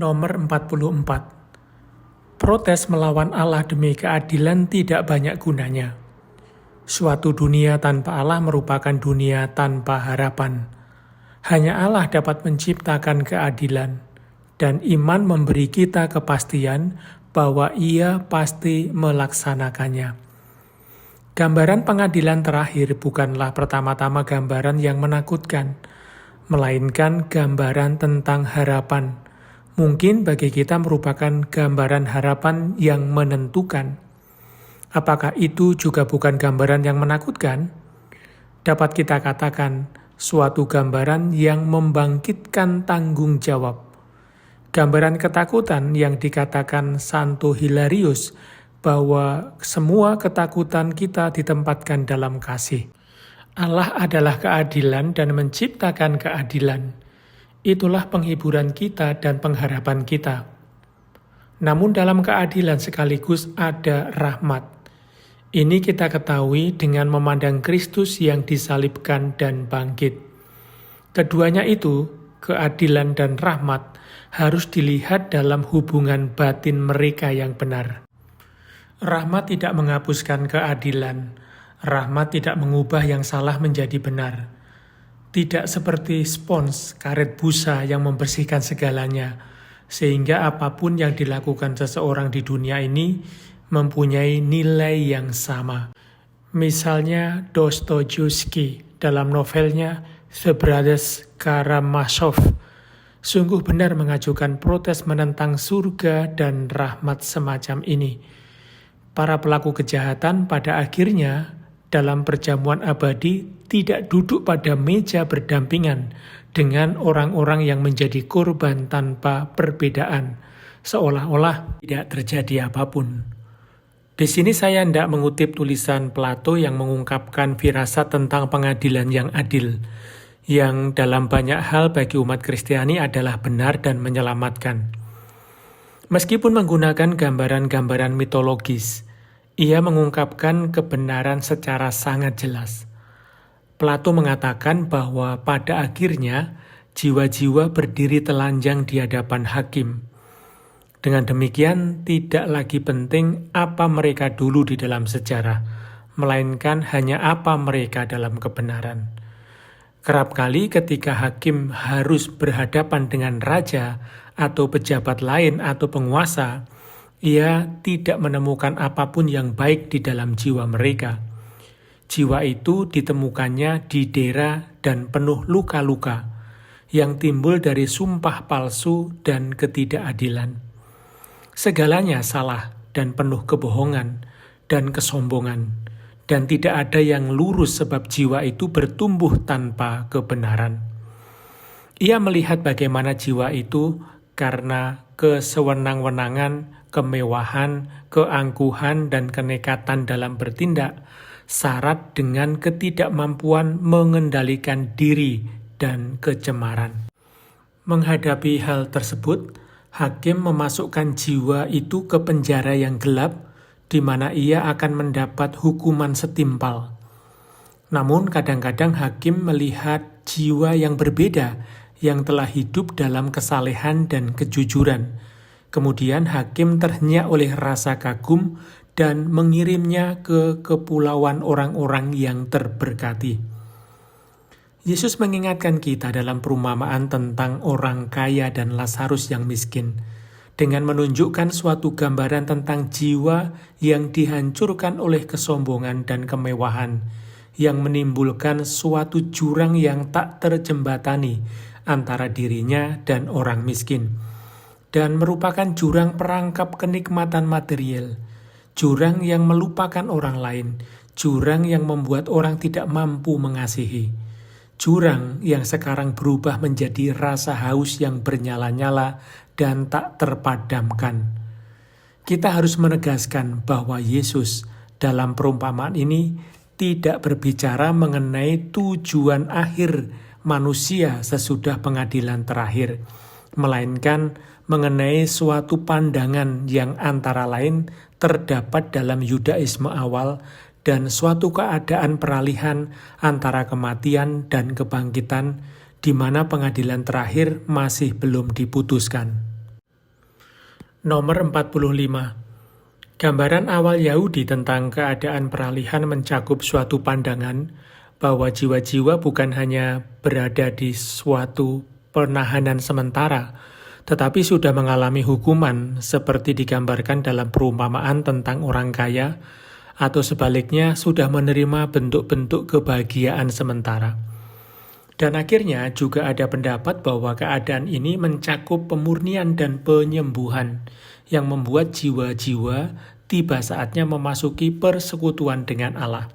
Nomor 44. Protes melawan Allah demi keadilan tidak banyak gunanya. Suatu dunia tanpa Allah merupakan dunia tanpa harapan. Hanya Allah dapat menciptakan keadilan, dan iman memberi kita kepastian bahwa Ia pasti melaksanakannya. Gambaran pengadilan terakhir bukanlah pertama-tama gambaran yang menakutkan, melainkan gambaran tentang harapan. Mungkin bagi kita merupakan gambaran harapan yang menentukan. Apakah itu juga bukan gambaran yang menakutkan? Dapat kita katakan suatu gambaran yang membangkitkan tanggung jawab. Gambaran ketakutan yang dikatakan Santo Hilarius bahwa semua ketakutan kita ditempatkan dalam kasih. Allah adalah keadilan dan menciptakan keadilan. Itulah penghiburan kita dan pengharapan kita. Namun dalam keadilan sekaligus ada rahmat. Ini kita ketahui dengan memandang Kristus yang disalibkan dan bangkit. Keduanya itu, keadilan dan rahmat, harus dilihat dalam hubungan batin mereka yang benar. Rahmat tidak menghapuskan keadilan. Rahmat tidak mengubah yang salah menjadi benar. Tidak seperti spons, karet busa yang membersihkan segalanya, sehingga apapun yang dilakukan seseorang di dunia ini mempunyai nilai yang sama. Misalnya Dostoyevsky dalam novelnya The Brothers Karamazov sungguh benar mengajukan protes menentang surga dan rahmat semacam ini. Para pelaku kejahatan pada akhirnya dalam perjamuan abadi tidak duduk pada meja berdampingan dengan orang-orang yang menjadi korban tanpa perbedaan, seolah-olah tidak terjadi apapun. Di sini saya hendak mengutip tulisan Plato yang mengungkapkan firasat tentang pengadilan yang adil, yang dalam banyak hal bagi umat Kristiani adalah benar dan menyelamatkan. Meskipun menggunakan gambaran-gambaran mitologis, ia mengungkapkan kebenaran secara sangat jelas. Plato mengatakan bahwa pada akhirnya jiwa-jiwa berdiri telanjang di hadapan hakim. Dengan demikian tidak lagi penting apa mereka dulu di dalam sejarah, melainkan hanya apa mereka dalam kebenaran. Kerap kali ketika hakim harus berhadapan dengan raja atau pejabat lain atau penguasa, ia tidak menemukan apapun yang baik di dalam jiwa mereka. Jiwa itu ditemukannya didera dan penuh luka-luka, yang timbul dari sumpah palsu dan ketidakadilan. Segalanya salah dan penuh kebohongan dan kesombongan, dan tidak ada yang lurus sebab jiwa itu bertumbuh tanpa kebenaran. Ia melihat bagaimana jiwa itu karena kesewenang-wenangan, kemewahan, keangkuhan, dan kenekatan dalam bertindak, syarat dengan ketidakmampuan mengendalikan diri dan kecemaran. Menghadapi hal tersebut, hakim memasukkan jiwa itu ke penjara yang gelap, di mana ia akan mendapat hukuman setimpal. Namun kadang-kadang hakim melihat jiwa yang berbeda, yang telah hidup dalam kesalehan dan kejujuran. Kemudian hakim terhenyak oleh rasa kagum dan mengirimnya ke kepulauan orang-orang yang terberkati. Yesus mengingatkan kita dalam perumpamaan tentang orang kaya dan Lazarus yang miskin, dengan menunjukkan suatu gambaran tentang jiwa yang dihancurkan oleh kesombongan dan kemewahan, yang menimbulkan suatu jurang yang tak terjembatani antara dirinya dan orang miskin, dan merupakan jurang perangkap kenikmatan material, jurang yang melupakan orang lain, jurang yang membuat orang tidak mampu mengasihi, jurang yang sekarang berubah menjadi rasa haus yang bernyala-nyala dan tak terpadamkan. Kita harus menegaskan bahwa Yesus dalam perumpamaan ini tidak berbicara mengenai tujuan akhir manusia sesudah pengadilan terakhir, melainkan mengenai suatu pandangan yang antara lain terdapat dalam Yudaisme awal dan suatu keadaan peralihan antara kematian dan kebangkitan di mana pengadilan terakhir masih belum diputuskan. Nomor 45. Gambaran awal Yahudi tentang keadaan peralihan mencakup suatu pandangan bahwa jiwa-jiwa bukan hanya berada di suatu penahanan sementara, tetapi sudah mengalami hukuman seperti digambarkan dalam perumpamaan tentang orang kaya, atau sebaliknya sudah menerima bentuk-bentuk kebahagiaan sementara. Dan akhirnya juga ada pendapat bahwa keadaan ini mencakup pemurnian dan penyembuhan yang membuat jiwa-jiwa tiba saatnya memasuki persekutuan dengan Allah.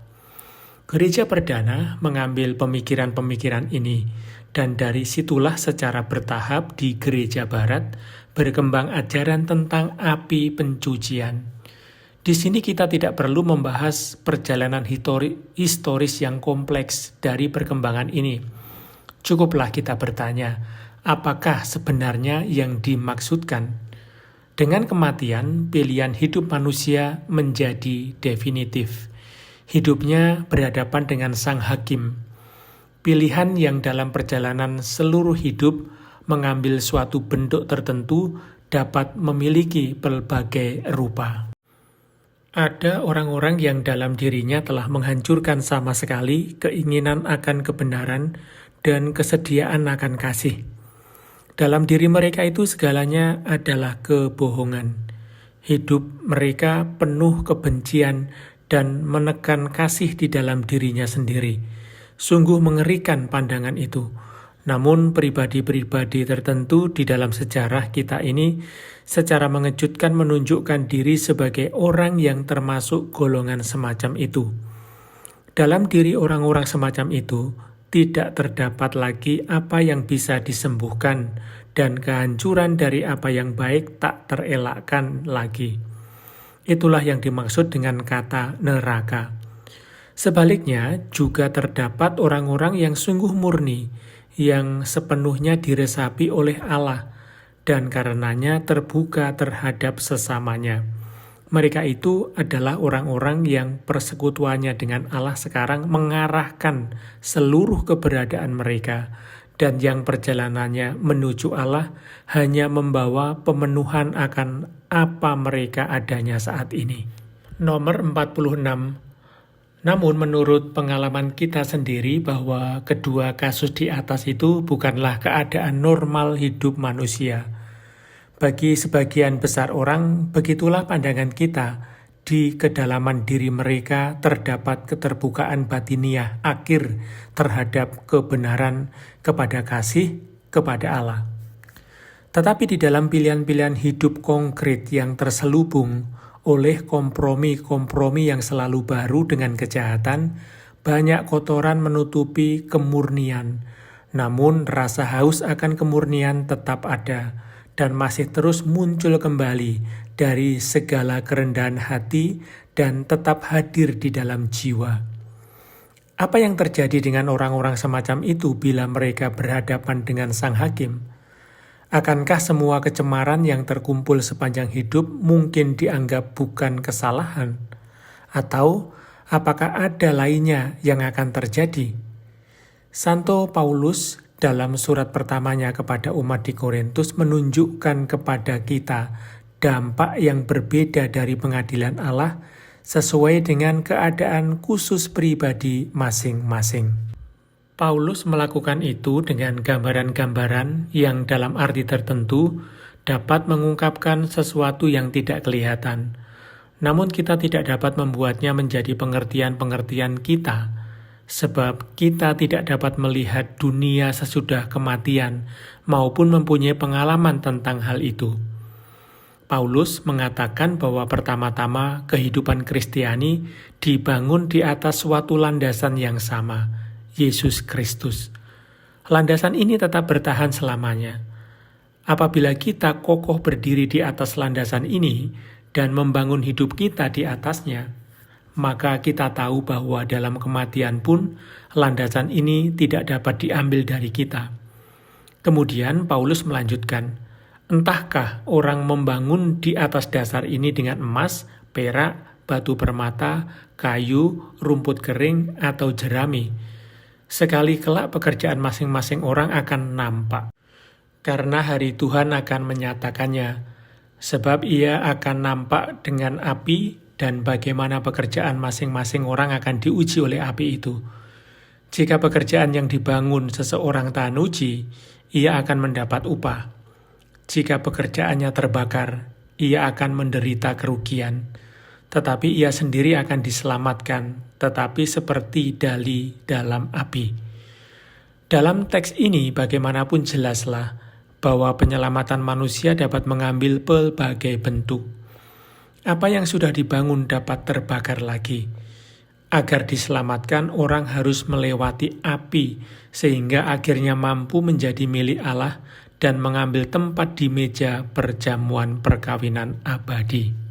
Gereja perdana mengambil pemikiran-pemikiran ini, dan dari situlah secara bertahap di gereja barat berkembang ajaran tentang api pencucian. Di sini kita tidak perlu membahas perjalanan historis yang kompleks dari perkembangan ini. Cukuplah kita bertanya, apakah sebenarnya yang dimaksudkan? Dengan kematian, pilihan hidup manusia menjadi definitif. Hidupnya berhadapan dengan Sang Hakim. Pilihan yang dalam perjalanan seluruh hidup mengambil suatu bentuk tertentu dapat memiliki berbagai rupa. Ada orang-orang yang dalam dirinya telah menghancurkan sama sekali keinginan akan kebenaran dan kesediaan akan kasih. Dalam diri mereka itu segalanya adalah kebohongan. Hidup mereka penuh kebencian dan menekan kasih di dalam dirinya sendiri. Sungguh mengerikan pandangan itu. Namun pribadi-pribadi tertentu di dalam sejarah kita ini secara mengejutkan menunjukkan diri sebagai orang yang termasuk golongan semacam itu. Dalam diri orang-orang semacam itu, tidak terdapat lagi apa yang bisa disembuhkan, dan kehancuran dari apa yang baik tak terelakkan lagi. Itulah yang dimaksud dengan kata neraka. Sebaliknya, juga terdapat orang-orang yang sungguh murni, yang sepenuhnya diresapi oleh Allah, dan karenanya terbuka terhadap sesamanya. Mereka itu adalah orang-orang yang persekutuannya dengan Allah sekarang mengarahkan seluruh keberadaan mereka, dan yang perjalanannya menuju Allah hanya membawa pemenuhan akan apa mereka adanya saat ini. Nomor 46. Namun menurut pengalaman kita sendiri bahwa kedua kasus di atas itu bukanlah keadaan normal hidup manusia. Bagi sebagian besar orang, begitulah pandangan kita. Di kedalaman diri mereka terdapat keterbukaan batiniah akhir terhadap kebenaran kepada kasih kepada Allah. Tetapi di dalam pilihan-pilihan hidup konkret yang terselubung oleh kompromi-kompromi yang selalu baru dengan kejahatan, banyak kotoran menutupi kemurnian. Namun rasa haus akan kemurnian tetap ada, dan masih terus muncul kembali dari segala kerendahan hati dan tetap hadir di dalam jiwa. Apa yang terjadi dengan orang-orang semacam itu bila mereka berhadapan dengan Sang Hakim? Akankah semua kecemaran yang terkumpul sepanjang hidup mungkin dianggap bukan kesalahan? Atau apakah ada lainnya yang akan terjadi? Santo Paulus dalam surat pertamanya kepada umat di Korintus menunjukkan kepada kita dampak yang berbeda dari pengadilan Allah sesuai dengan keadaan khusus pribadi masing-masing. Paulus melakukan itu dengan gambaran-gambaran yang dalam arti tertentu dapat mengungkapkan sesuatu yang tidak kelihatan. Namun kita tidak dapat membuatnya menjadi pengertian-pengertian kita, sebab kita tidak dapat melihat dunia sesudah kematian maupun mempunyai pengalaman tentang hal itu. Paulus mengatakan bahwa pertama-tama kehidupan Kristiani dibangun di atas suatu landasan yang sama, Yesus Kristus. Landasan ini tetap bertahan selamanya. Apabila kita kokoh berdiri di atas landasan ini dan membangun hidup kita di atasnya, maka kita tahu bahwa dalam kematian pun landasan ini tidak dapat diambil dari kita. Kemudian Paulus melanjutkan, entahkah orang membangun di atas dasar ini dengan emas, perak, batu permata, kayu, rumput kering, atau jerami. Sekali kelak pekerjaan masing-masing orang akan nampak, karena hari Tuhan akan menyatakannya. sebab ia akan nampak dengan api dan bagaimana pekerjaan masing-masing orang akan diuji oleh api itu. Jika pekerjaan yang dibangun seseorang tahan uji, ia akan mendapat upah. Jika pekerjaannya terbakar, ia akan menderita kerugian. Tetapi ia sendiri akan diselamatkan, tetapi seperti dali dalam api. Dalam teks ini bagaimanapun jelaslah bahwa penyelamatan manusia dapat mengambil pelbagai bentuk. Apa yang sudah dibangun dapat terbakar lagi. Agar diselamatkan, orang harus melewati api, sehingga akhirnya mampu menjadi milik Allah dan mengambil tempat di meja perjamuan perkawinan abadi.